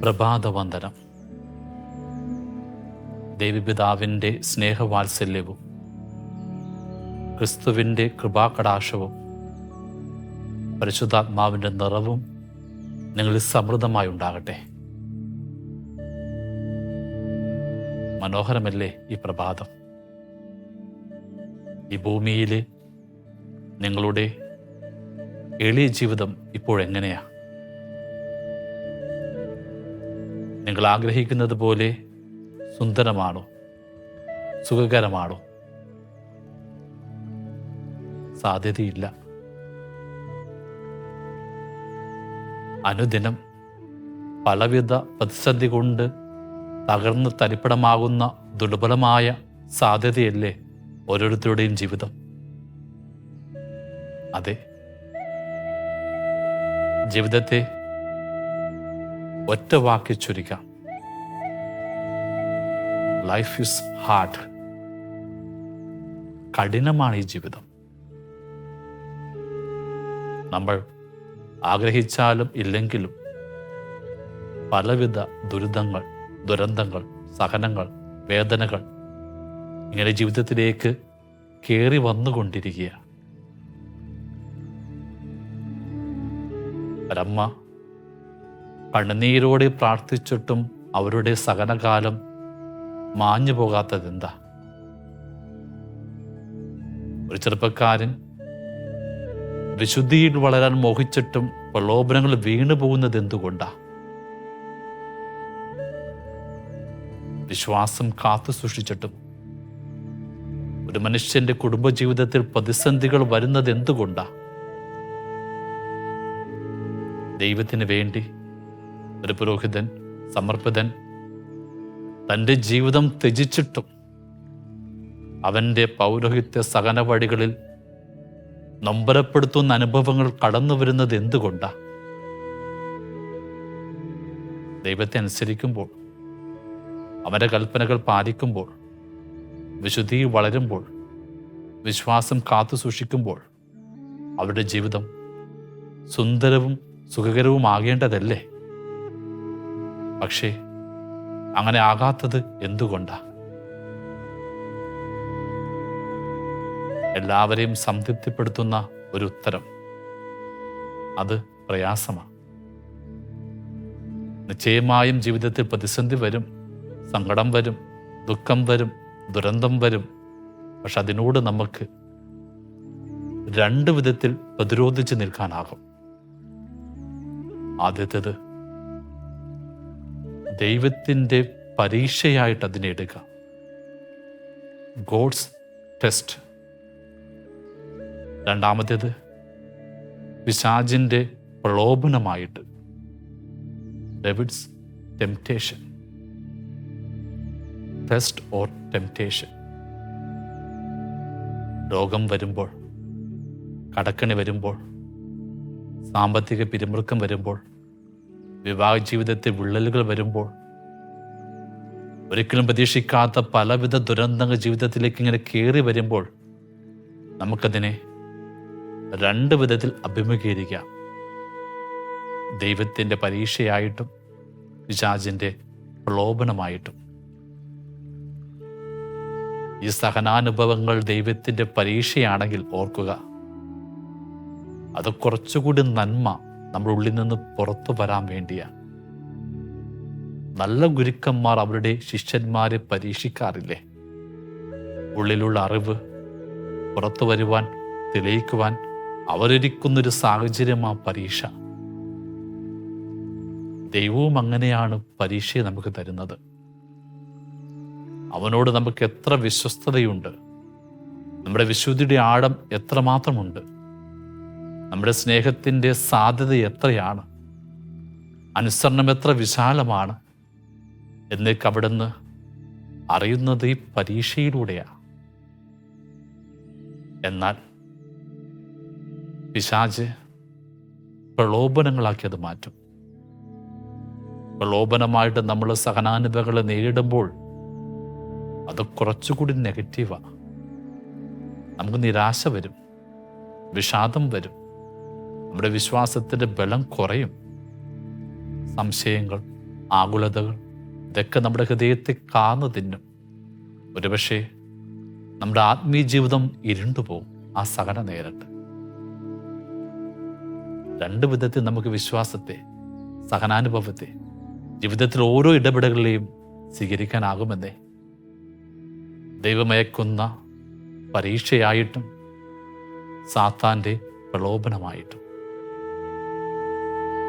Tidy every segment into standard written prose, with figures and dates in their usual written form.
പ്രഭാതവന്ദനം. ദൈവപിതാവിൻ്റെ സ്നേഹവാത്സല്യവും ക്രിസ്തുവിൻ്റെ കൃപാകടാക്ഷവും പരിശുദ്ധാത്മാവിൻ്റെ നിറവും നിങ്ങളിൽ സമൃദ്ധമായി ഉണ്ടാകട്ടെ. മനോഹരമല്ലേ ഈ പ്രഭാതം? ഈ ഭൂമിയിലെ നിങ്ങളുടെ എളിയ ജീവിതം ഇപ്പോഴെങ്ങനെയാ? നിങ്ങൾ ആഗ്രഹിക്കുന്നത് പോലെ സുന്ദരമാണോ? സുഖകരമാണോ? സാധ്യതയില്ല. അനുദിനം പലവിധ പ്രതിസന്ധി കൊണ്ട് തകർന്ന് തരിപ്പണമാകുന്ന ദുർബലമായ സാധ്യതയല്ലേ ഓരോരുത്തരുടെയും ജീവിതം? അതെ, ജീവിതത്തെ ഒറ്റ വാക്കിൽ ചുരുക്കാം: ലൈഫ് ഈസ് ഹാർഡ്. കഠിനമാണ് ഈ ജീവിതം. നമ്മൾ ആഗ്രഹിച്ചാലും ഇല്ലെങ്കിലും പലവിധ ദുരിതങ്ങൾ, ദുരന്തങ്ങൾ, സഹനങ്ങൾ, വേദനകൾ ഇങ്ങനെ ജീവിതത്തിലേക്ക് കയറി വന്നുകൊണ്ടിരിക്കുക. ഒരമ്മ കണ്ണുനീരോടെ പ്രാർത്ഥിച്ചിട്ടും അവരുടെ സഹനകാലം മാഞ്ഞു പോകാത്തതെന്താ? ഒരു ചെറുപ്പക്കാരൻ വിശുദ്ധിയിൽ വളരാൻ മോഹിച്ചിട്ടും പ്രലോഭനങ്ങൾ വീണു പോകുന്നത് എന്തുകൊണ്ടാ? വിശ്വാസം കാത്തു സൂക്ഷിച്ചിട്ടും ഒരു മനുഷ്യന്റെ കുടുംബജീവിതത്തിൽ പ്രതിസന്ധികൾ വരുന്നത് എന്തുകൊണ്ടാ? ദൈവത്തിന് വേണ്ടി ഒരു പുരോഹിതൻ, സമർപ്പിതൻ തൻ്റെ ജീവിതം ത്യജിച്ചിട്ടും അവൻ്റെ പൗരോഹിത്യ സഹന വഴികളിൽ നൊമ്പരപ്പെടുത്തുന്ന അനുഭവങ്ങൾ കടന്നു വരുന്നത് എന്തുകൊണ്ടാ? ദൈവത്തെ അനുസരിക്കുമ്പോൾ, അവൻ്റെ കൽപ്പനകൾ പാലിക്കുമ്പോൾ, വിശുദ്ധിയിൽ വളരുമ്പോൾ, വിശ്വാസം കാത്തു സൂക്ഷിക്കുമ്പോൾ അവരുടെ ജീവിതം സുന്ദരവും സുഖകരവുമാകേണ്ടതല്ലേ? പക്ഷേ അങ്ങനെ ആകാത്തത് എന്തുകൊണ്ടാ? എല്ലാവരെയും സംതൃപ്തിപ്പെടുത്തുന്ന ഒരു ഉത്തരം: അത് പ്രയാസമാണ്. നിശ്ചയമായും ജീവിതത്തിൽ പ്രതിസന്ധി വരും, സങ്കടം വരും, ദുഃഖം വരും, ദുരന്തം വരും. പക്ഷെ അതിനോട് നമുക്ക് രണ്ട് വിധത്തിൽ പ്രതിരോധിച്ച് നിൽക്കാനാകും. ആദ്യത്തേത്, ദൈവത്തിൻ്റെ പരീക്ഷയായിട്ട് അതിനെ എടുക്കുക. God's test. രണ്ടാമത്തേത്, പിശാചിൻ്റെ പ്രലോഭനമായിട്ട്, devil's temptation. Test or temptation. രോഗം വരുമ്പോൾ, കടക്കണി വരുമ്പോൾ, സാമ്പത്തിക പിരിമുറുക്കം വരുമ്പോൾ, വിവാഹ ജീവിതത്തിൽ വിള്ളലുകൾ വരുമ്പോൾ, ഒരിക്കലും പ്രതീക്ഷിക്കാത്ത പലവിധ ദുരന്തങ്ങൾ ജീവിതത്തിലേക്ക് ഇങ്ങനെ കയറി വരുമ്പോൾ നമുക്കതിനെ രണ്ട് വിധത്തിൽ അഭിമുഖീകരിക്കാം: ദൈവത്തിൻ്റെ പരീക്ഷയായിട്ടും പിശാചിൻ്റെ പ്രലോഭനമായിട്ടും. ഈ സഹനാനുഭവങ്ങൾ ദൈവത്തിൻ്റെ പരീക്ഷയാണെങ്കിൽ ഓർക്കുക, അത് കുറച്ചുകൂടി നന്മ നമ്മുടെ ഉള്ളിൽ നിന്ന് പുറത്തു വരാൻ വേണ്ടിയാ. നല്ല ഗുരുക്കന്മാർ അവരുടെ ശിഷ്യന്മാരെ പരീക്ഷിക്കാറില്ലേ? ഉള്ളിലുള്ള അറിവ് പുറത്തു വരുവാൻ, തെളിയിക്കുവാൻ അവരൊരുക്കുന്നൊരു സാഹചര്യമാ പരീക്ഷ. ദൈവവും അങ്ങനെയാണ് പരീക്ഷയെ നമുക്ക് തരുന്നത്. അവനോട് നമുക്ക് എത്ര വിശ്വസ്തതയുണ്ട്, നമ്മുടെ വിശുദ്ധിയുടെ ആഴം എത്രമാത്രമുണ്ട്, നമ്മുടെ സ്നേഹത്തിൻ്റെ സാധ്യത എത്രയാണ്, അനുസരണം എത്ര വിശാലമാണ് എന്നൊക്കെ അവിടുന്ന് അറിയുന്നത് ഈ പരീക്ഷയിലൂടെയാണ്. എന്നാൽ പിശാച് പ്രലോഭനങ്ങളാക്കി അത് മാറ്റും. പ്രലോഭനമായിട്ട് നമ്മൾ സഹനാനുഭവങ്ങളെ നേരിടുമ്പോൾ അത് കുറച്ചുകൂടി നെഗറ്റീവാണ്. നമുക്ക് നിരാശ വരും, വിഷാദം വരും, നമ്മുടെ വിശ്വാസത്തിൻ്റെ ബലം കുറയും, സംശയങ്ങൾ, ആകുലതകൾ, ഇതൊക്കെ നമ്മുടെ ഹൃദയത്തെ കാന്നു തിന്നും. ഒരുപക്ഷെ നമ്മുടെ ആത്മീയ ജീവിതം ഇരുണ്ടുപോകും ആ സഹന നേരിട്ട്. രണ്ട് വിധത്തിൽ നമുക്ക് വിശ്വാസത്തെ, സഹനാനുഭവത്തെ ജീവിതത്തിൽ ഓരോ ഇടപെടലുകളെയും സ്വീകരിക്കാനാകുമെന്നേ. ദൈവമയക്കുന്ന പരീക്ഷയായിട്ടും സാത്താൻ്റെ പ്രലോഭനമായിട്ടും.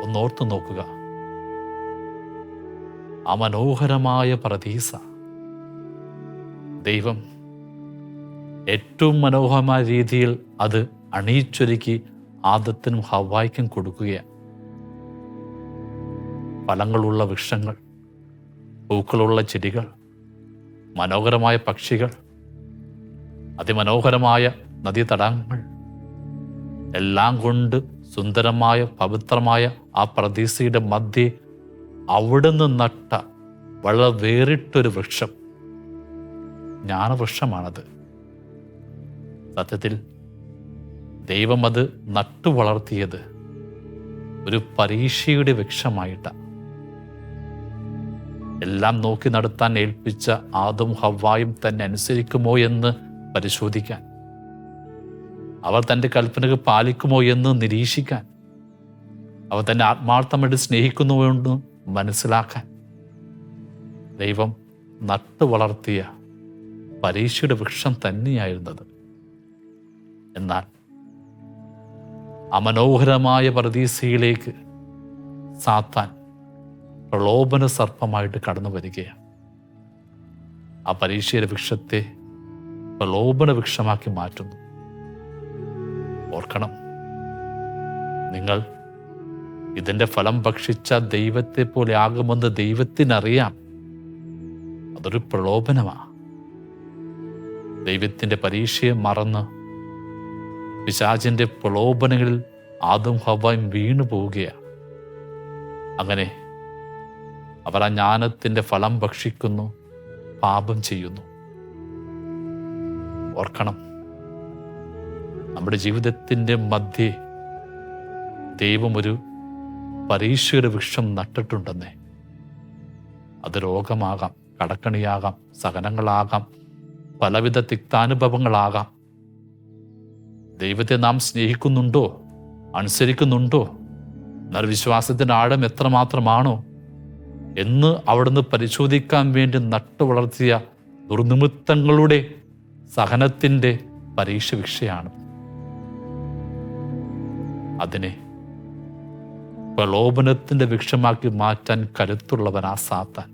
ഒന്നോർത്തു നോക്കുക, ആ മനോഹരമായ പറുദീസ ദൈവം ഏറ്റവും മനോഹരമായ രീതിയിൽ അത് അണിയിച്ചൊരുക്കി ആദത്തിനും ഹവ്വായ്ക്കും കൊടുക്കുകയാണ്. ഫലങ്ങളുള്ള വൃക്ഷങ്ങൾ, പൂക്കളുള്ള ചെടികൾ, മനോഹരമായ പക്ഷികൾ, അതിമനോഹരമായ നദീതടാകങ്ങൾ, എല്ലാം കൊണ്ട് സുന്ദരമായ പവിത്രമായ ആ പറുദീസയുടെ മധ്യേ അവിടുന്ന് നട്ട വളരെ വേറിട്ടൊരു വൃക്ഷം, ജ്ഞാനവൃക്ഷമാണത്. സത്യത്തിൽ ദൈവം അത് നട്ടു വളർത്തിയത് ഒരു പരീക്ഷയുടെ വൃക്ഷമായിട്ടാണ്. എല്ലാം നോക്കി നടത്താൻ ഏൽപ്പിച്ച ആദം ഹവ്വായും തന്നെ അനുസരിക്കുമോ എന്ന് പരിശോധിക്കാൻ, അവർ തൻ്റെ കൽപ്പനകൾ പാലിക്കുമോ എന്ന് നിരീക്ഷിക്കാൻ, അവർ തന്നെ ആത്മാർത്ഥമായിട്ട് സ്നേഹിക്കുന്നുവോ എന്ന് മനസ്സിലാക്കാൻ ദൈവം നട്ടു വളർത്തിയ പരീക്ഷയുടെ വൃക്ഷം തന്നെയായിരുന്നത്. എന്നാൽ അമനോഹരമായ പറുദീസയിലേക്ക് സാത്താൻ പ്രലോഭന സർപ്പമായിട്ട് കടന്നു വരികയാണ്. ആ പരീക്ഷയുടെ വൃക്ഷത്തെ പ്രലോഭന വൃക്ഷമാക്കി മാറ്റുന്നു. ഓർക്കണം, നിങ്ങൾ ഇതിൻ്റെ ഫലം ഭക്ഷിച്ച ദൈവത്തെ പോലെ ആകുമെന്ന് ദൈവത്തിനറിയാം. അതൊരു പ്രലോഭനമാണ്. ദൈവത്തിൻ്റെ പരീക്ഷയെ മറന്ന് പിശാചിൻ്റെ പ്രലോഭനങ്ങളിൽ ആദം ഹവ്വായും വീണു പോവുകയാണ്. അങ്ങനെ അവർ ആ ജ്ഞാനത്തിൻ്റെ ഫലം ഭക്ഷിക്കുന്നു, പാപം ചെയ്യുന്നു. ഓർക്കണം, നമ്മുടെ ജീവിതത്തിൻ്റെ മധ്യേ ദൈവം ഒരു പരീക്ഷയുടെ വൃക്ഷം നട്ടിട്ടുണ്ടെന്നേ. അത് രോഗമാകാം, കടക്കണിയാകാം, സഹനങ്ങളാകാം, പലവിധ തിക്താനുഭവങ്ങളാകാം. ദൈവത്തെ നാം സ്നേഹിക്കുന്നുണ്ടോ, അനുസരിക്കുന്നുണ്ടോ, എന്നാൽ വിശ്വാസത്തിൻ്റെ ആഴം എത്രമാത്രമാണോ എന്ന് അവിടുന്ന് പരിശോധിക്കാൻ വേണ്ടി നട്ടു വളർത്തിയ ദുർനിമിത്തങ്ങളുടെ സഹനത്തിൻ്റെ പരീക്ഷ വിഷയാണ്. അതിനെ പ്രലോഭനത്തിൻ്റെ വൃക്ഷമാക്കി മാറ്റാൻ കരുത്തുള്ളവൻ ആ സാത്താൻ.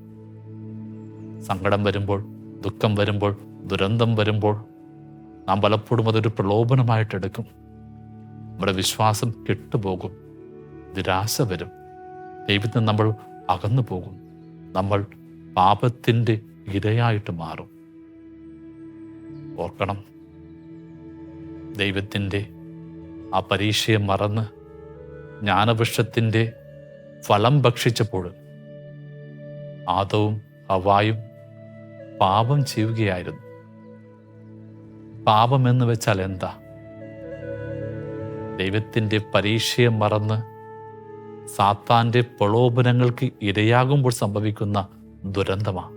സങ്കടം വരുമ്പോൾ, ദുഃഖം വരുമ്പോൾ, ദുരന്തം വരുമ്പോൾ നാം പലപ്പോഴും അതൊരു പ്രലോഭനമായിട്ടെടുക്കും. നമ്മുടെ വിശ്വാസം കെട്ടുപോകും, നിരാശ വരും, ദൈവത്തിൽ നമ്മൾ അകന്നു പോകും, നമ്മൾ പാപത്തിൻ്റെ ഇരയായിട്ട് മാറും. ഓർക്കണം, ദൈവത്തിൻ്റെ ആ പരീക്ഷയെ മറന്ന് ജ്ഞാനവൃക്ഷത്തിൻ്റെ ഫലം ഭക്ഷിച്ചപ്പോൾ ആദവും ഹവ്വായും പാപം ചെയ്യുകയായിരുന്നു. പാപമെന്ന് വെച്ചാൽ എന്താ? ദൈവത്തിൻ്റെ പരീക്ഷയെ മറന്ന് സാത്താൻ്റെ പ്രലോഭനങ്ങൾക്ക് ഇരയാകുമ്പോൾ സംഭവിക്കുന്ന ദുരന്തമാണ്.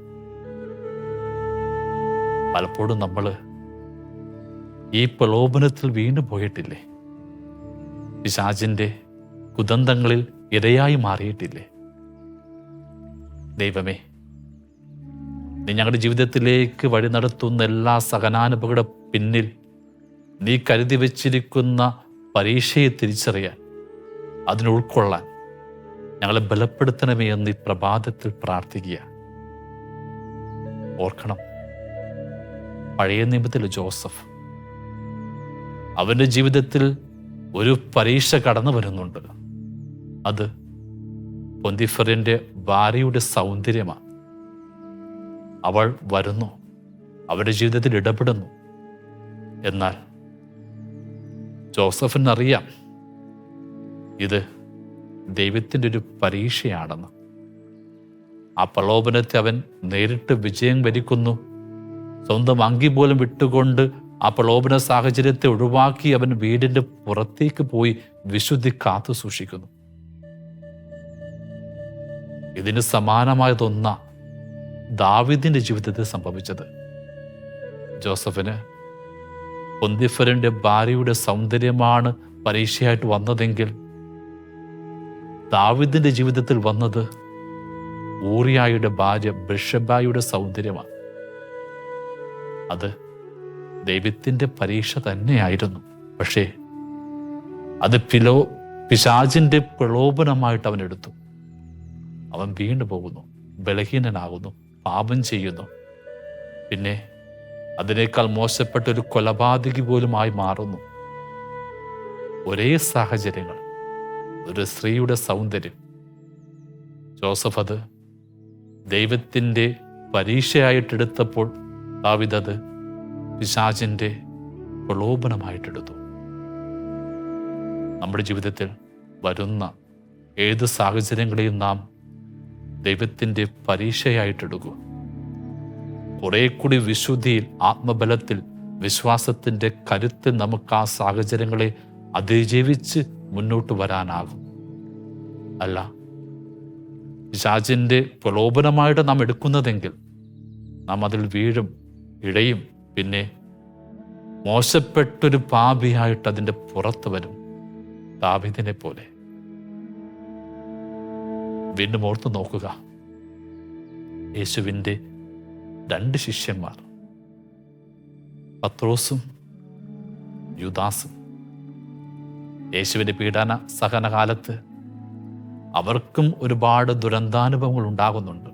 പലപ്പോഴും നമ്മൾ ഈ പ്രലോഭനത്തിൽ വീണു പോയിട്ടില്ലേ? പിശാചിൻ്റെ കുതന്ത്രങ്ങളിൽ ഇരയായി മാറിയിട്ടില്ലേ? ദൈവമേ, നീ ഞങ്ങളുടെ ജീവിതത്തിലേക്ക് വഴി നടത്തുന്ന എല്ലാ സഹനാനുഭവങ്ങളുടെ പിന്നിൽ നീ കരുതി വച്ചിരിക്കുന്ന പരീക്ഷയെ തിരിച്ചറിയാൻ, അതിനെ ഉൾക്കൊള്ളാൻ ഞങ്ങളെ ബലപ്പെടുത്തണമേ എന്ന് ഈ പ്രഭാതത്തിൽ പ്രാർത്ഥിക്കുക. ഓർക്കണം, പഴയ നിയമത്തിലെ ജോസഫ്, അവൻ്റെ ജീവിതത്തിൽ ഒരു പരീക്ഷ കടന്നു വരുന്നുണ്ട്. അത് പൊന്തിഫറിൻ്റെ ഭാര്യയുടെ സൗന്ദര്യമാണ്. അവൾ വരുന്നു, അവരുടെ ജീവിതത്തിൽ ഇടപെടുന്നു. എന്നാൽ ജോസഫിനറിയാം ഇത് ദൈവത്തിൻ്റെ ഒരു പരീക്ഷയാണെന്ന്. ആ പ്രലോഭനത്തെ അവൻ നേരിട്ട് വിജയം വരിക്കുന്നു. സ്വന്തം അങ്കി പോലും വിട്ടുകൊണ്ട് ആ പ്രലോഭന സാഹചര്യത്തെ ഒഴിവാക്കി അവൻ വീടിൻ്റെ പുറത്തേക്ക് പോയി വിശുദ്ധി കാത്തു സൂക്ഷിക്കുന്നു. ഇതിന് സമാനമായതൊന്ന ദാവീദിന്റെ ജീവിതത്തിൽ സംഭവിച്ചത്. ജോസഫിന് പൊന്തിഫറിന്റെ ഭാര്യയുടെ സൗന്ദര്യമാണ് പരീക്ഷയായിട്ട് വന്നതെങ്കിൽ ദാവീദിന്റെ ജീവിതത്തിൽ വന്നത് ഊറിയായുടെ ഭാര്യ ബത്ശബയുടെ സൗന്ദര്യമാണ്. അത് ദൈവത്തിന്റെ പരീക്ഷ തന്നെയായിരുന്നു. പക്ഷേ അത് പിശാചിന്റെ പ്രലോഭനമായിട്ട് അവൻ എടുത്തു. അവൻ വീണു പോകുന്നു, ബലഹീനനാകുന്നു, പാപം ചെയ്യുന്നു. പിന്നെ അതിനേക്കാൾ മോശപ്പെട്ട ഒരു കൊലപാതകി പോലുമായി മാറുന്നു. ഒരേ സാഹചര്യങ്ങൾ, ഒരു സ്ത്രീയുടെ സൗന്ദര്യം. ജോസഫ് അത് ദൈവത്തിൻ്റെ പരീക്ഷയായിട്ടെടുത്തപ്പോൾ ദാവീദ് അത് പിശാചിൻ്റെ പ്രലോഭനമായിട്ടെടുത്തു. നമ്മുടെ ജീവിതത്തിൽ വരുന്ന ഏത് സാഹചര്യങ്ങളെയും നാം ദൈവത്തിൻ്റെ പരീക്ഷയായിട്ടെടുക്കും. കുറെ കൂടി വിശുദ്ധിയിൽ, ആത്മബലത്തിൽ, വിശ്വാസത്തിൻ്റെ കരുത്തിൽ നമുക്ക് ആ സാഹചര്യങ്ങളെ അതിജീവിച്ച് മുന്നോട്ട് വരാനാകും. അല്ല, പിശാചിൻ്റെ പ്രലോഭനമായിട്ട് നാം എടുക്കുന്നതെങ്കിൽ നാം അതിൽ വീഴും, ഇഴയും, പിന്നെ മോശപ്പെട്ടൊരു പാപിയായിട്ട് അതിൻ്റെ പുറത്ത് വരും, ദാവീദിനെ പോലെ. വീണ്ടും ഓർത്തു നോക്കുക, യേശുവിൻ്റെ 2 ശിഷ്യന്മാർ, പത്രോസും യൂദാസും. യേശുവിൻ്റെ പീഡന സഹനകാലത്ത് അവർക്കും ഒരുപാട് ദുരന്താനുഭവങ്ങൾ ഉണ്ടാകുന്നുണ്ട്.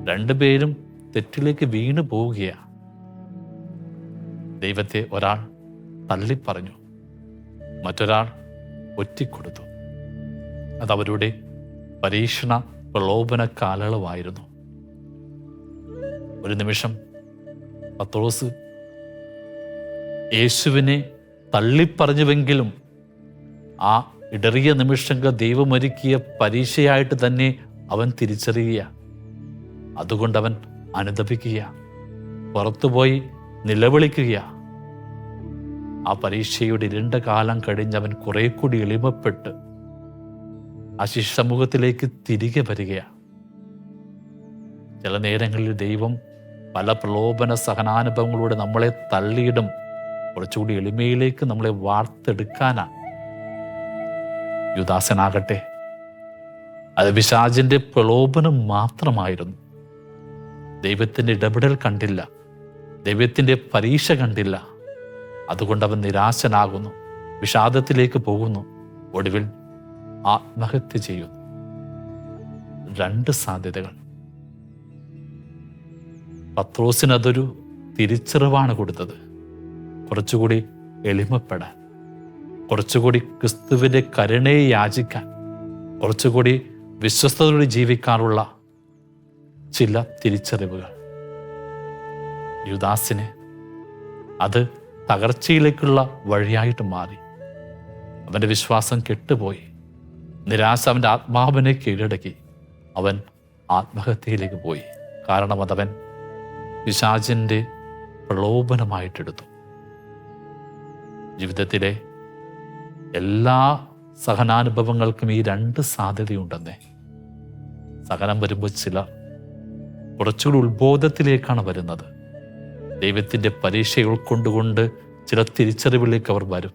2 പേരും തെറ്റിലേക്ക് വീണു പോവുകയാണ്. ദൈവത്തെ ഒരാൾ തള്ളിപ്പറഞ്ഞു, മറ്റൊരാൾ ഒറ്റിക്കൊടുത്തു. അതവരുടെ പരീക്ഷണ പ്രലോഭന കാലയളവായിരുന്നു. ഒരു നിമിഷം പത്രോസ് യേശുവിനെ തള്ളിപ്പറഞ്ഞുവെങ്കിലും ആ ഇടറിയ നിമിഷങ്ങൾ ദൈവമൊരുക്കിയ പരീക്ഷയായിട്ട് തന്നെ അവൻ തിരിച്ചറിയുക. അതുകൊണ്ടവൻ അനുതപിക്കുക, പുറത്തുപോയി നിലവിളിക്കുക. ആ പരീക്ഷയുടെ 2 കാലം കഴിഞ്ഞവൻ കുറെ കൂടി എളിമപ്പെട്ട് ആ ശിഷ്യസമൂഹത്തിലേക്ക് തിരികെ വരികയാണ്. ചില നേരങ്ങളിൽ ദൈവം പല പ്രലോഭന സഹനാനുഭവങ്ങളിലൂടെ നമ്മളെ തള്ളിയിടും, കുറച്ചുകൂടി എളിമയിലേക്ക് നമ്മളെ വാർത്തെടുക്കാനാണ്. യൂദാസനാകട്ടെ, അത് പിശാചിന്റെ പ്രലോഭനം മാത്രമായിരുന്നു. ദൈവത്തിൻ്റെ ഇടപെടൽ കണ്ടില്ല, ദൈവത്തിൻ്റെ പരീക്ഷ കണ്ടില്ല. അതുകൊണ്ട് അവൻ നിരാശനാകുന്നു, വിഷാദത്തിലേക്ക് പോകുന്നു, ഒടുവിൽ ആത്മഹത്യ ചെയ്യുന്നു. 2 സാധ്യതകൾ. പത്രോസിനതൊരു തിരിച്ചറിവാണ് കൊടുത്തത്. കുറച്ചുകൂടി എളിമപ്പെടാൻ, കുറച്ചുകൂടി ക്രിസ്തുവിൻ്റെ കരുണയെ യാചിക്കാൻ, കുറച്ചുകൂടി വിശ്വസ്തയോടെ ജീവിക്കാനുള്ള ചില തിരിച്ചറിവുകൾ. യൂദാസിന് അത് തകർച്ചയിലേക്കുള്ള വഴിയായിട്ട് മാറി. അവൻ്റെ വിശ്വാസം കെട്ടുപോയി, നിരാശ അവൻ്റെ ആത്മാവിനെ കീഴടക്കി. അവൻ ആത്മഹത്യയിലേക്ക് പോയി. കാരണം അതവൻ പിശാചിൻ്റെ പ്രലോഭനമായിട്ടെടുത്തു. ജീവിതത്തിലെ എല്ലാ സഹനാനുഭവങ്ങൾക്കും ഈ 2 സാധ്യതയുണ്ടെന്നേ. സഹനം വരുമ്പോൾ ചിലർ കുറച്ചുകൂടി ഉത്ബോധത്തിലേക്കാണ് വരുന്നത്. ദൈവത്തിൻ്റെ പരീക്ഷ ഉൾക്കൊണ്ടുകൊണ്ട് ചില തിരിച്ചറിവിലേക്ക് അവർ വരും.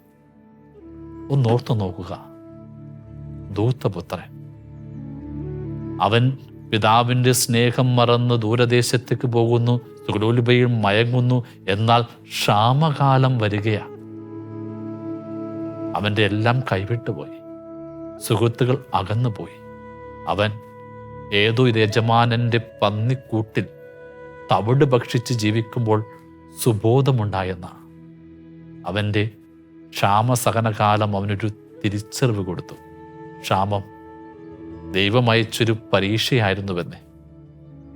ഒന്നോർത്തു നോക്കുക, ധൂർത്തപുത്രൻ, അവൻ പിതാവിൻ്റെ സ്നേഹം മറന്ന് ദൂരദേശത്തേക്ക് പോകുന്നു, സുഖലോലുപയിൽ മയങ്ങുന്നു. എന്നാൽ ക്ഷാമകാലം വരികയാണ്. അവൻ്റെ എല്ലാം കൈവിട്ടുപോയി, സുഹൃത്തുക്കൾ അകന്നുപോയി. അവൻ ഏതോ യജമാനൻ്റെ പന്നിക്കൂട്ടിൽ തവിട് ഭക്ഷിച്ച് ജീവിക്കുമ്പോൾ സുബോധമുണ്ടായെന്ന അവൻ്റെ ക്ഷാമസഹനകാലം അവനൊരു തിരിച്ചറിവ് കൊടുത്തു. ക്ഷാമം ദൈവം അയച്ചൊരു പരീക്ഷയായിരുന്നുവെന്ന്.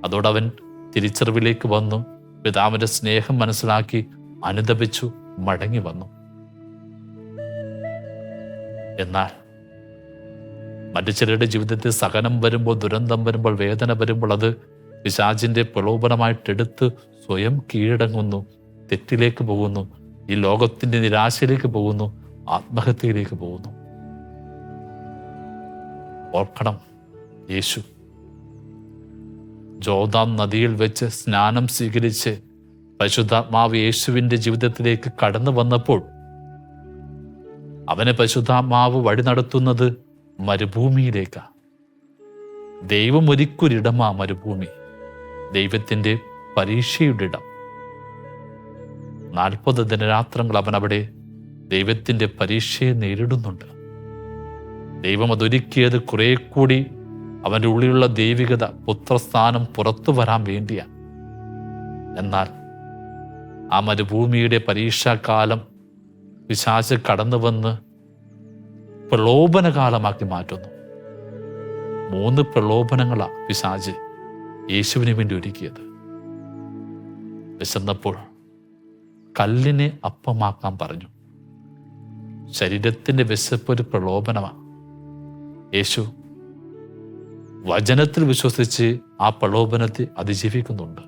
അതോടവൻ തിരിച്ചറിവിലേക്ക് വന്നു, പിതാവിൻ്റെ സ്നേഹം മനസ്സിലാക്കി, അനുതപിച്ചു, മടങ്ങി വന്നു. എന്നാൽ മറ്റു ചിലരുടെ ജീവിതത്തിൽ സഹനം വരുമ്പോൾ, ദുരന്തം വരുമ്പോൾ, വേദന വരുമ്പോൾ അത് പിശാചിൻ്റെ പ്രലോഭനമായിട്ടെടുത്ത് സ്വയം കീഴടങ്ങുന്നു, തെറ്റിലേക്ക് പോകുന്നു, ഈ ലോകത്തിൻ്റെ നിരാശയിലേക്ക് പോകുന്നു, ആത്മഹത്യയിലേക്ക് പോകുന്നു. ഓർക്കണം, യേശു ജോർദാൻ നദിയിൽ വെച്ച് സ്നാനം സ്വീകരിച്ച് പരിശുദ്ധാത്മാവ് യേശുവിൻ്റെ ജീവിതത്തിലേക്ക് കടന്നു വന്നപ്പോൾ അവനെ പരിശുദ്ധാത്മാവ് വഴി നടത്തുന്നത് മരുഭൂമിയിലേക്കാണ്. ദൈവം ഒരുക്കൊരിടമാ മരുഭൂമി, ദൈവത്തിൻ്റെ പരീക്ഷയുടെ ഇടം. 40 ദിനരാത്രങ്ങൾ അവൻ അവിടെ ദൈവത്തിൻ്റെ പരീക്ഷയെ നേരിടുന്നുണ്ട്. ദൈവം അതൊരുക്കിയത് കുറെ കൂടി അവൻ്റെ ഉള്ളിലുള്ള ദൈവികത, പുത്രസ്ഥാനം പുറത്തു വരാൻ വേണ്ടിയാണ്. എന്നാൽ ആ മരുഭൂമിയുടെ പരീക്ഷാകാലം പിശാച് കടന്നു വന്ന് പ്രലോഭനകാലമാക്കി മാറ്റുന്നു. 3 പ്രലോഭനങ്ങളാണ് പിശാച് യേശുവിന് വേണ്ടി ഒരുക്കിയത്. വിശന്നപ്പോൾ കല്ലിനെ അപ്പമാക്കാൻ പറഞ്ഞു. ശരീരത്തിൻ്റെ വിശപ്പ് ഒരു പ്രലോഭനമാണ്. യേശു വചനത്തിൽ വിശ്വസിച്ച് ആ പ്രലോഭനത്തെ അതിജീവിക്കുന്നുണ്ട്.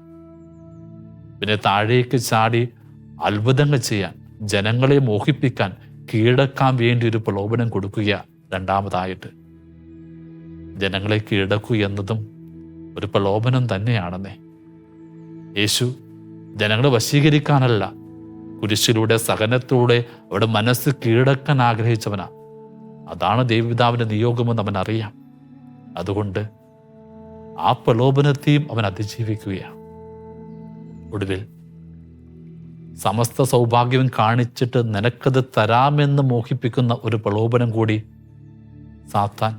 പിന്നെ താഴേക്ക് ചാടി അത്ഭുതങ്ങൾ ചെയ്യാൻ, ജനങ്ങളെ മോഹിപ്പിക്കാൻ, കീഴടക്കാൻ വേണ്ടി ഒരു പ്രലോഭനം കൊടുക്കുക. രണ്ടാമതായിട്ട് ജനങ്ങളെ കീഴടക്കുക എന്നതും ഒരു പ്രലോഭനം തന്നെയാണെന്നേ. യേശു ജനങ്ങളെ വശീകരിക്കാനല്ല, കുരിശിലൂടെ, സഹനത്തിലൂടെ അവിടെ മനസ്സ് കീഴടക്കാൻ ആഗ്രഹിച്ചവനാ. അതാണ് ദൈവപിതാവിൻ്റെ നിയോഗമെന്ന് അവൻ അറിയാം. അതുകൊണ്ട് ആ പ്രലോഭനത്തെയും അവൻ അതിജീവിക്കുകയാണ്. ഒടുവിൽ സമസ്ത സൗഭാഗ്യവും കാണിച്ചിട്ട് നിനക്കത് തരാമെന്ന് മോഹിപ്പിക്കുന്ന ഒരു പ്രലോഭനം കൂടി സാത്താൻ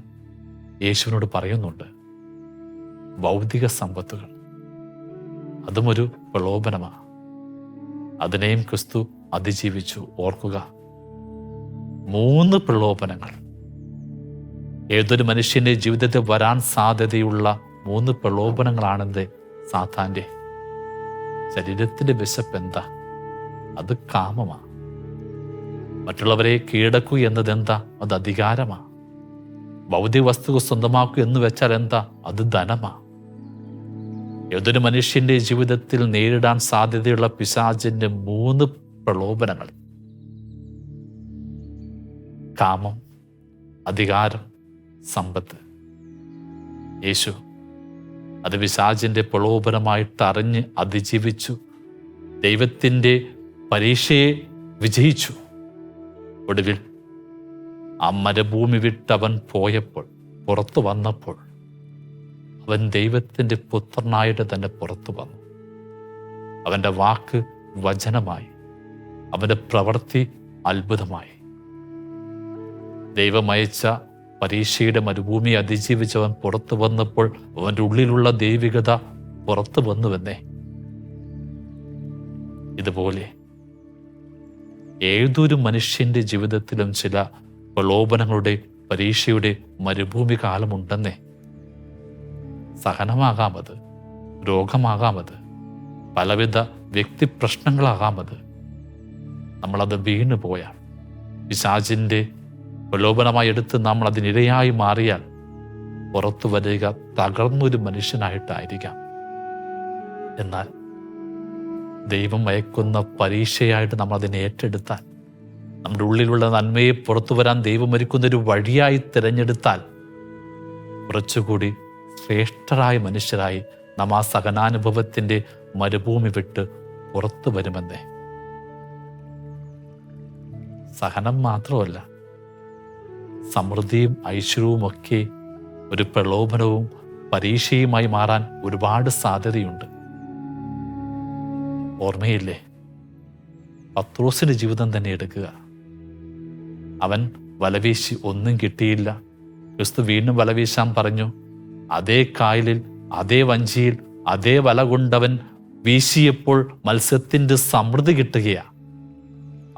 യേശുവിനോട് പറയുന്നുണ്ട്. ഭൗതിക സമ്പത്തുകൾ, അതും ഒരു പ്രലോഭനമാണ്. അതിനെയും ക്രിസ്തു അതിജീവിച്ചു. ഓർക്കുക, 3 പ്രലോഭനങ്ങൾ ഏതൊരു മനുഷ്യൻ്റെ ജീവിതത്തിൽ വരാൻ സാധ്യതയുള്ള 3 പ്രലോഭനങ്ങളാണെന്ന് സാത്താൻ്റെ. ശരീരത്തിൻ്റെ വിശപ്പ് എന്താ? അത് കാമമാണ്. മറ്റുള്ളവരെ കീഴടക്കൂ എന്നത് എന്താ? അത് അധികാരമാണ്. ഭൗതിക വസ്തുക്കൾ സ്വന്തമാക്കൂ എന്ന് വെച്ചാൽ എന്താ? അത് ധനമാണ്. ഏതൊരു മനുഷ്യൻ്റെ ജീവിതത്തിൽ നേരിടാൻ സാധ്യതയുള്ള പിശാചിൻ്റെ 3 പ്രലോഭനങ്ങൾ: കാമം, അധികാരം, സമ്പത്ത്. യേശു അത് പിശാചിൻ്റെ പ്രലോഭനമായിട്ട് അറിഞ്ഞ് അതിജീവിച്ചു. ദൈവത്തിൻ്റെ പരീക്ഷയെ വിജയിച്ചു. ഒടുവിൽ ആ മരുഭൂമി വിട്ടവൻ പോയപ്പോൾ, പുറത്തു വന്നപ്പോൾ, അവൻ ദൈവത്തിൻ്റെ പുത്രനായിട്ട് തന്നെ പുറത്തു വന്നു. അവൻ്റെ വാക്ക് വചനമായി, അവൻ്റെ പ്രവൃത്തി അത്ഭുതമായി. ദൈവമയച്ച പരീക്ഷയുടെ മരുഭൂമി അതിജീവിച്ചവൻ പുറത്തു വന്നപ്പോൾ അവൻ്റെ ഉള്ളിലുള്ള ദൈവികത പുറത്തു വന്നുവെന്നേ. ഇതുപോലെ ഏതൊരു മനുഷ്യൻ്റെ ജീവിതത്തിലും ചില പ്രലോഭനങ്ങളുടെ, പരീക്ഷയുടെ മരുഭൂമി കാലമുണ്ടെന്നേ. സഹനമാകാമത്, രോഗമാകാമത്, പലവിധ വ്യക്തിപ്രശ്നങ്ങളാകാമത്. നമ്മളത് വീണു പോയാൽ, പിശാചിൻ്റെ പ്രലോഭനമായി എടുത്ത് നമ്മൾ അതിനിരയായി മാറിയാൽ പുറത്തു വരിക തകർന്നൊരു മനുഷ്യനായിട്ടായിരിക്കാം. എന്നാൽ ദൈവം അയക്കുന്ന പരീക്ഷയായിട്ട് നമ്മൾ അതിനെ ഏറ്റെടുത്താൽ, നമ്മുടെ ഉള്ളിലുള്ള നന്മയെ പുറത്തു വരാൻ ദൈവം ഒരുക്കുന്നൊരു വഴിയായി തിരഞ്ഞെടുത്താൽ, കുറച്ചുകൂടി ശ്രേഷ്ഠരായ മനുഷ്യരായി നാം ആ സഹനാനുഭവത്തിൻ്റെ മരുഭൂമി വിട്ട് പുറത്തു വരുമെന്നേ. സഹനം മാത്രമല്ല, സമൃദ്ധിയും ഐശ്വര്യവുമൊക്കെ ഒരു പ്രലോഭനവും പരീക്ഷയുമായി മാറാൻ ഒരുപാട് സാധ്യതയുണ്ട്. ഓർമ്മയില്ലേ, പത്രോസിൻ്റെ ജീവിതം തന്നെ എടുക്കുക. അവൻ വലവീശി, ഒന്നും കിട്ടിയില്ല. ക്രിസ്തു വീണ്ടും വലവീശാൻ പറഞ്ഞു. അതേ കായലിൽ, അതേ വഞ്ചിയിൽ, അതേ വല കൊണ്ടവൻ വീശിയപ്പോൾ മത്സ്യത്തിൻ്റെ സമൃദ്ധി കിട്ടുകയാണ്.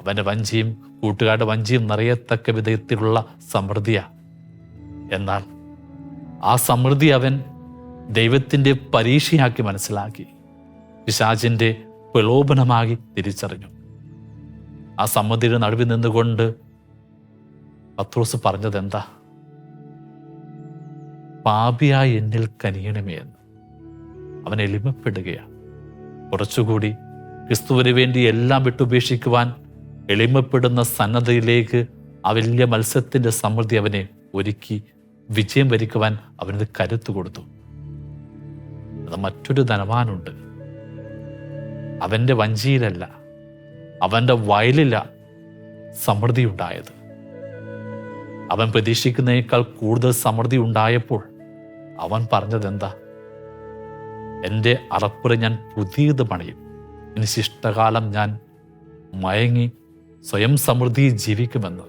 അവൻ്റെ വഞ്ചിയും കൂട്ടുകാരുടെ വഞ്ചിയും നിറയത്തക്ക വിധത്തിലുള്ള സമൃദ്ധിയാണ്. എന്നാൽ ആ സമൃദ്ധി അവൻ ദൈവത്തിൻ്റെ പരീക്ഷയാക്കി മനസ്സിലാക്കി, പിശാചിൻ്റെ പ്രലോഭനമാക്കി തിരിച്ചറിഞ്ഞു. ആ സമൃദ്ധിയുടെ നടുവിൽ നിന്നുകൊണ്ട് പത്രോസ് പറഞ്ഞത് എന്താ? പാപിയായി എന്നിൽ കനിയണമേ എന്ന്. അവൻ എളിമപ്പെടുകയാണ്. കുറച്ചുകൂടി ക്രിസ്തുവിന് വേണ്ടി എല്ലാം വിട്ടുപേക്ഷിക്കുവാൻ എളിമപ്പെടുന്ന സന്നദ്ധയിലേക്ക് ആ വലിയ മത്സ്യത്തിൻ്റെ സമൃദ്ധി അവനെ ഒരുക്കി വിജയം വരിക്കുവാൻ അവനത് കരുത്തു കൊടുത്തു. അത് മറ്റൊരു ധനവാനുണ്ട്. അവൻ്റെ വഞ്ചിയിലല്ല, അവൻ്റെ വയലില സമൃദ്ധി ഉണ്ടായത്. അവൻ പ്രതീക്ഷിക്കുന്നതിനേക്കാൾ കൂടുതൽ സമൃദ്ധി ഉണ്ടായപ്പോൾ അവൻ പറഞ്ഞതെന്താ? എൻ്റെ അറപ്പുര ഞാൻ പുതിയത് പണിയും, ഇനി ശിഷ്ടകാലം ഞാൻ മയങ്ങി സ്വയം സമൃദ്ധി ജീവിക്കുമെന്ന്.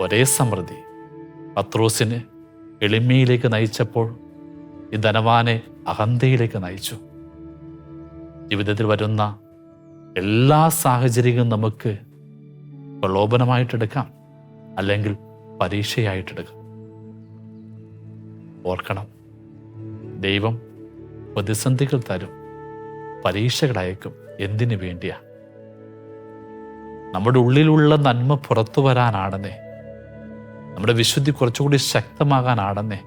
ഒരേ സമൃദ്ധി പത്രോസിന് എളിമയിലേക്ക് നയിച്ചപ്പോൾ ഈ ധനവാനെ അഹന്തയിലേക്ക് നയിച്ചു. ജീവിതത്തിൽ വരുന്ന എല്ലാ സാഹചര്യങ്ങളും നമുക്ക് പ്രലോഭനമായിട്ടെടുക്കാം, അല്ലെങ്കിൽ പരീക്ഷയായിട്ടെടുക്കാം. ഓർക്കണം, ദൈവം പ്രതിസന്ധികൾ തരും, പരീക്ഷകൾ അയക്കും. എന്തിനു വേണ്ടിയാ? നമ്മുടെ ഉള്ളിലുള്ള നന്മ പുറത്തു വരാനാണെന്നേ, നമ്മുടെ വിശുദ്ധി കുറച്ചുകൂടി ശക്തമാകാനാണെന്നേ,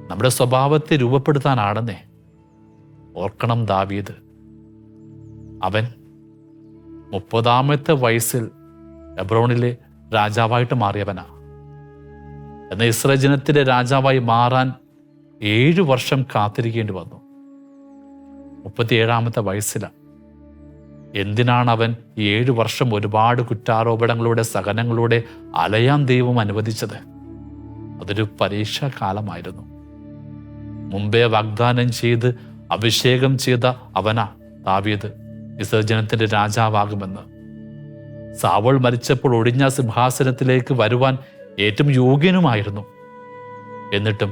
നമ്മുടെ സ്വഭാവത്തെ രൂപപ്പെടുത്താനാണെന്നേ. ഓർക്കണം, ദാവീദ് അവൻ 30-ാമത്തെ വയസ്സിൽ എബ്രോണിലെ രാജാവായിട്ട് മാറിയവനാ. എന്നാൽ ഇസ്രായേൽ ജനത്തിൻ്റെ രാജാവായി മാറാൻ 7 വർഷം കാത്തിരിക്കേണ്ടി വന്നു. 37-ാമത്തെ വയസ്സിലാണ്. എന്തിനാണ് അവൻ ഈ 7 വർഷം ഒരുപാട് കുറ്റാരോപണങ്ങളുടെ സഹനങ്ങളുടെ അലയാൻ ദൈവം അനുവദിച്ചത്? അതൊരു പരീക്ഷാ കാലമായിരുന്നു. മുമ്പേ വാഗ്ദാനം ചെയ്ത് അഭിഷേകം ചെയ്ത അവനാ ദാവീദ് ഇസ്രായേൽ ജനത്തിന്റെ രാജാവാകുമെന്ന്. സാവൂൾ മരിച്ചപ്പോൾ ഒഴിഞ്ഞ സിംഹാസനത്തിലേക്ക് വരുവാൻ ഏറ്റവും യോഗ്യനുമായിരുന്നു. എന്നിട്ടും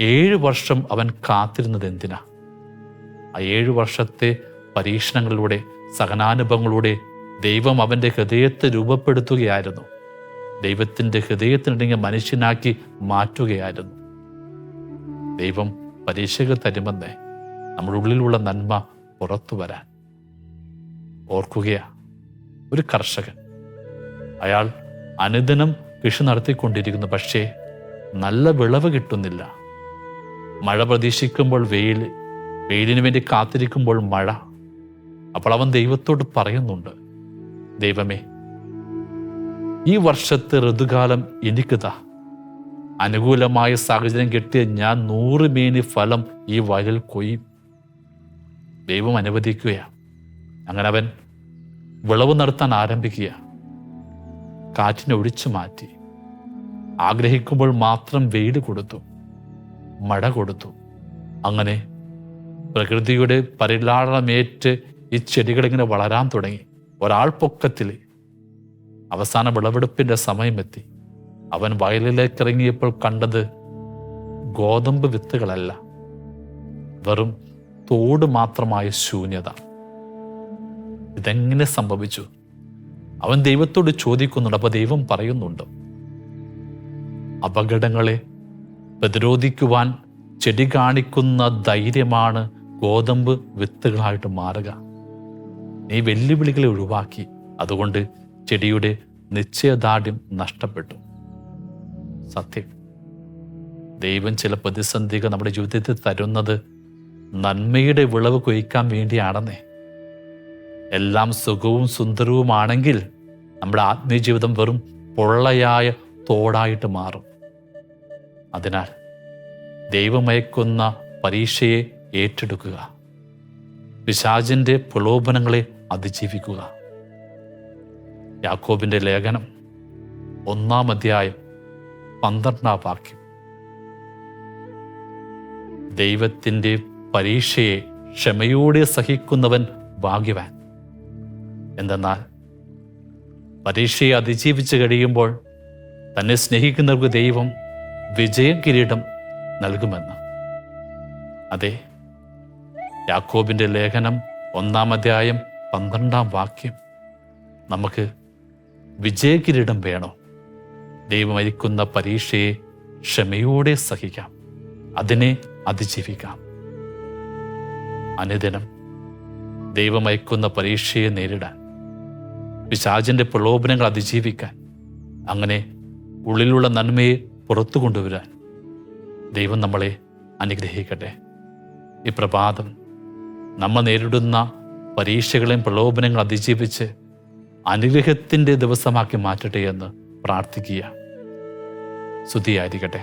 7 വർഷം അവൻ കാത്തിരുന്നത് എന്തിനാ? ആ 7 വർഷത്തെ പരീക്ഷണങ്ങളിലൂടെ, സഹനാനുഭവങ്ങളിലൂടെ ദൈവം അവൻ്റെ ഹൃദയത്തെ രൂപപ്പെടുത്തുകയായിരുന്നു. ദൈവത്തിൻ്റെ ഹൃദയത്തിനിടങ്ങി മനുഷ്യനാക്കി മാറ്റുകയായിരുന്നു. ദൈവം പരീക്ഷകൾ തരുമെന്നേ, നമ്മുടെ ഉള്ളിലുള്ള നന്മ പുറത്തു വരാൻ. ഓർക്കുകയാ, ഒരു കർഷകൻ, അയാൾ അനുദിനം കൃഷി നടത്തിക്കൊണ്ടിരിക്കുന്നു. പക്ഷേ നല്ല വിളവ് കിട്ടുന്നില്ല. മഴ പ്രതീക്ഷിക്കുമ്പോൾ വെയിൽ, വെയിലിന് വേണ്ടി കാത്തിരിക്കുമ്പോൾ മഴ. അപ്പോൾ അവൻ ദൈവത്തോട് പറയുന്നുണ്ട്, ദൈവമേ, ഈ വർഷത്തെ ഋതുകാലം എനിക്ക് താ. അനുകൂലമായ സാഹചര്യം കിട്ടിയ ഞാൻ 100 മേനി ഫലം ഈ വയലിൽ കൊയ്യും. ദൈവം അനുവദിക്കുകയാണ്. അങ്ങനെ അവൻ വിളവ് നടത്താൻ ആരംഭിക്കുക. കാറ്റിനെ ഒഴിച്ചു മാറ്റി. ആഗ്രഹിക്കുമ്പോൾ മാത്രം വെയിൽ കൊടുത്തു, മഴ കൊടുത്തു. അങ്ങനെ പ്രകൃതിയുടെ പരിലാളനമേറ്റ് ഈ ചെടികളിങ്ങനെ വളരാൻ തുടങ്ങി. ഒരാൾ പൊക്കത്തിൽ. അവസാന വിളവെടുപ്പിന്റെ സമയമെത്തി. അവൻ വയലിലേക്ക് ഇറങ്ങിയപ്പോൾ കണ്ടത് ഗോതമ്പ് വിത്തുകളല്ല, വെറും തോട് മാത്രമായ ശൂന്യത. ഇതെങ്ങനെ സംഭവിച്ചു? അവൻ ദൈവത്തോട് ചോദിക്കുന്നുണ്ട്. അപ്പൊ ദൈവം പറയുന്നുണ്ട്, അപകടങ്ങളെ പ്രതിരോധിക്കുവാൻ ചെടി കാണിക്കുന്ന ധൈര്യമാണ് ഗോതമ്പ് വിത്തുകളായിട്ട് മാറുക. നീ വെല്ലുവിളികളെ ഒഴിവാക്കി, അതുകൊണ്ട് ചെടിയുടെ നിശ്ചയദാർഢ്യം നഷ്ടപ്പെട്ടു. സത്യം, ദൈവം ചില പ്രതിസന്ധികൾ നമ്മുടെ ജീവിതത്തിൽ തരുന്നത് നന്മയുടെ വിളവ് കൊയ്ക്കാൻ വേണ്ടിയാണെന്നേ. എല്ലാം സുഖവും സുന്ദരവുമാണെങ്കിൽ നമ്മുടെ ആത്മീയ ജീവിതം വെറും പൊള്ളയായ തോടായിട്ട് മാറും. അതിനാൽ ദൈവമയക്കുന്ന പരീക്ഷയെ ഏറ്റെടുക്കുക, പിശാചിന്റെ പ്രലോഭനങ്ങളെ അതിജീവിക്കുക. യാക്കോബിന്റെ ലേഖനം 1-ാം അധ്യായം 12-ാം വാക്യം. ദൈവത്തിൻ്റെ പരീക്ഷയെ ക്ഷമയോടെ സഹിക്കുന്നവൻ ഭാഗ്യവാൻ. എന്തെന്നാൽ പരീക്ഷയെ അതിജീവിച്ച് കഴിയുമ്പോൾ തന്നെ സ്നേഹിക്കുന്നവർക്ക് ദൈവം വിജയം കിരീടം നൽകുമെന്ന്. അതെ, യാക്കോബിന്റെ ലേഖനം 1-ാം അധ്യായം 12-ാം വാക്യം. നമുക്ക് വിജയകിരീടം വേണോ? ദൈവം അയക്കുന്ന പരീക്ഷയെ ക്ഷമയോടെ സഹിക്കാം, അതിനെ അതിജീവിക്കാം. അനുദിനം ദൈവം അയക്കുന്ന പരീക്ഷയെ നേരിടാൻ, പിശാചിന്റെ പ്രലോഭനങ്ങൾ അതിജീവിക്കാൻ, അങ്ങനെ ഉള്ളിലുള്ള നന്മയെ പുറത്തു കൊണ്ടുവരാൻ ദൈവം നമ്മളെ അനുഗ്രഹിക്കട്ടെ. ഈ പ്രഭാതം നമ്മൾ നേരിടുന്ന പരീക്ഷകളെയും പ്രലോഭനങ്ങൾ അതിജീവിച്ച് അനുഗ്രഹത്തിൻ്റെ ദിവസമാക്കി മാറ്റട്ടെ എന്ന് പ്രാർത്ഥിക്കുക. സ്തുതിയായിരിക്കട്ടെ.